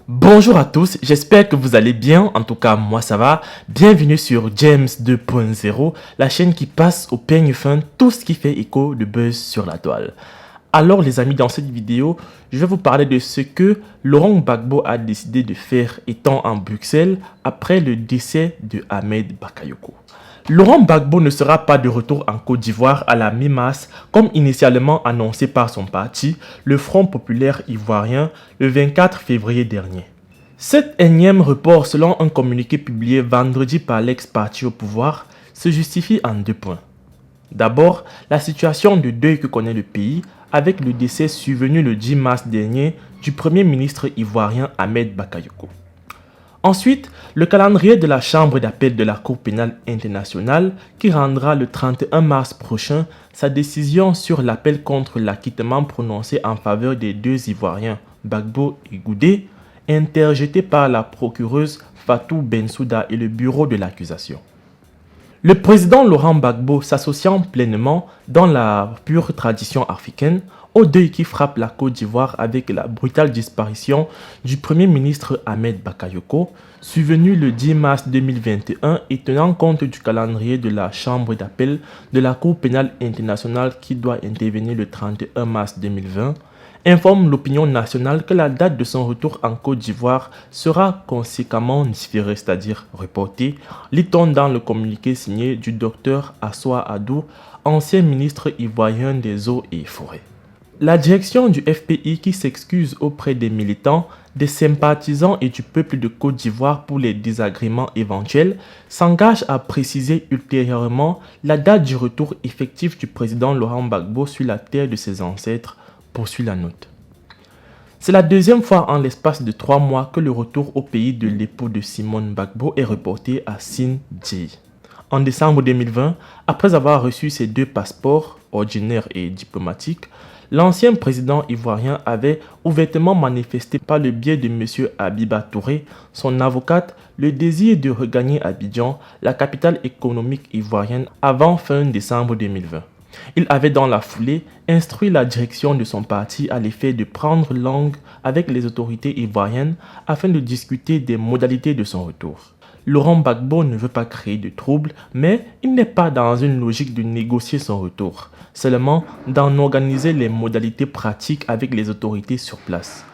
Bonjour à tous, j'espère que vous allez bien, en tout cas moi ça va. Bienvenue sur James 2.0, la chaîne qui passe au peigne fin tout ce qui fait écho de buzz sur la toile. Alors les amis, dans cette vidéo, je vais vous parler de ce que Laurent Gbagbo a décidé de faire étant en Bruxelles après le décès de Ahmed Bakayoko. Laurent Gbagbo ne sera pas de retour en Côte d'Ivoire à la mi-mars comme initialement annoncé par son parti, le Front populaire ivoirien, le 24 février dernier. Cet énième report, selon un communiqué publié vendredi par l'ex-parti au pouvoir, se justifie en deux points. D'abord, la situation de deuil que connaît le pays avec le décès survenu le 10 mars dernier du Premier ministre ivoirien Ahmed Bakayoko. Ensuite, le calendrier de la Chambre d'appel de la Cour pénale internationale qui rendra le 31 mars prochain sa décision sur l'appel contre l'acquittement prononcé en faveur des deux Ivoiriens, Gbagbo et Goudé, interjeté par la procureuse Fatou Bensouda et le bureau de l'accusation. Le président Laurent Gbagbo s'associant pleinement dans la pure tradition africaine au deuil qui frappe la Côte d'Ivoire avec la brutale disparition du Premier ministre Ahmed Bakayoko, survenu le 10 mars 2021 et tenant compte du calendrier de la Chambre d'appel de la Cour pénale internationale qui doit intervenir le 31 mars 2020, informe l'opinion nationale que la date de son retour en Côte d'Ivoire sera conséquemment différée, c'est-à-dire reportée, lit-on dans le communiqué signé du docteur Assoa Adou, ancien ministre ivoirien des Eaux et Forêts. La direction du FPI qui s'excuse auprès des militants, des sympathisants et du peuple de Côte d'Ivoire pour les désagréments éventuels s'engage à préciser ultérieurement la date du retour effectif du président Laurent Gbagbo sur la terre de ses ancêtres, poursuit la note. C'est la deuxième fois en l'espace de 3 mois que le retour au pays de l'époux de Simone Gbagbo est reporté à Sine-Djei. En décembre 2020, après avoir reçu ses 2 passeports, ordinaires et diplomatiques, l'ancien président ivoirien avait ouvertement manifesté par le biais de M. Abiba Touré, son avocate, le désir de regagner Abidjan, la capitale économique ivoirienne, avant fin décembre 2020. Il avait dans la foulée instruit la direction de son parti à l'effet de prendre langue avec les autorités ivoiriennes afin de discuter des modalités de son retour. Laurent Gbagbo ne veut pas créer de troubles, mais il n'est pas dans une logique de négocier son retour, seulement d'en organiser les modalités pratiques avec les autorités sur place.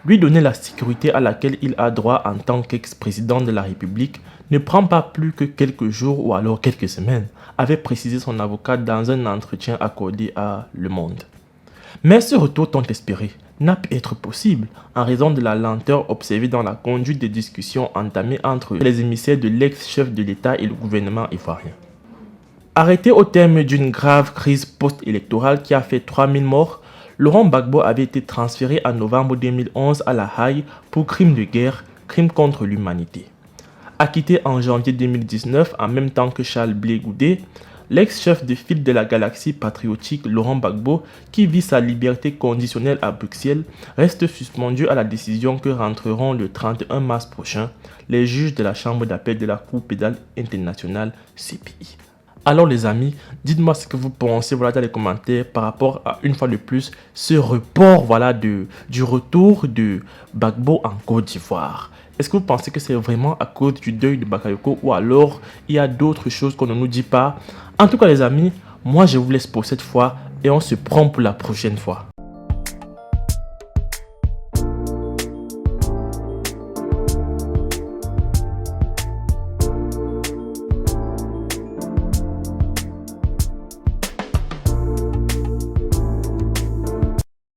Lui donner la sécurité à laquelle il a droit en tant qu'ex-président de la République ne prend pas plus que quelques jours ou alors quelques semaines, avait précisé son avocat dans un entretien accordé à Le Monde. Mais ce retour tant espéré n'a pu être possible en raison de la lenteur observée dans la conduite des discussions entamées entre les émissaires de l'ex-chef de l'État et le gouvernement ivoirien. Arrêté au terme d'une grave crise post-électorale qui a fait 3000 morts, Laurent Gbagbo avait été transféré en novembre 2011 à La Haye pour crimes de guerre, crimes contre l'humanité. Acquitté en janvier 2019 en même temps que Charles Blé Goudé, l'ex-chef de file de la galaxie patriotique Laurent Gbagbo, qui vit sa liberté conditionnelle à Bruxelles, reste suspendu à la décision que rentreront le 31 mars prochain les juges de la Chambre d'appel de la Cour pénale internationale CPI. Alors les amis, dites-moi ce que vous pensez dans les commentaires par rapport à, une fois de plus, ce report du retour de Gbagbo en Côte d'Ivoire. Est-ce que vous pensez que c'est vraiment à cause du deuil de Bakayoko ou alors il y a d'autres choses qu'on ne nous dit pas? En tout cas les amis, moi je vous laisse pour cette fois et on se prend pour la prochaine fois.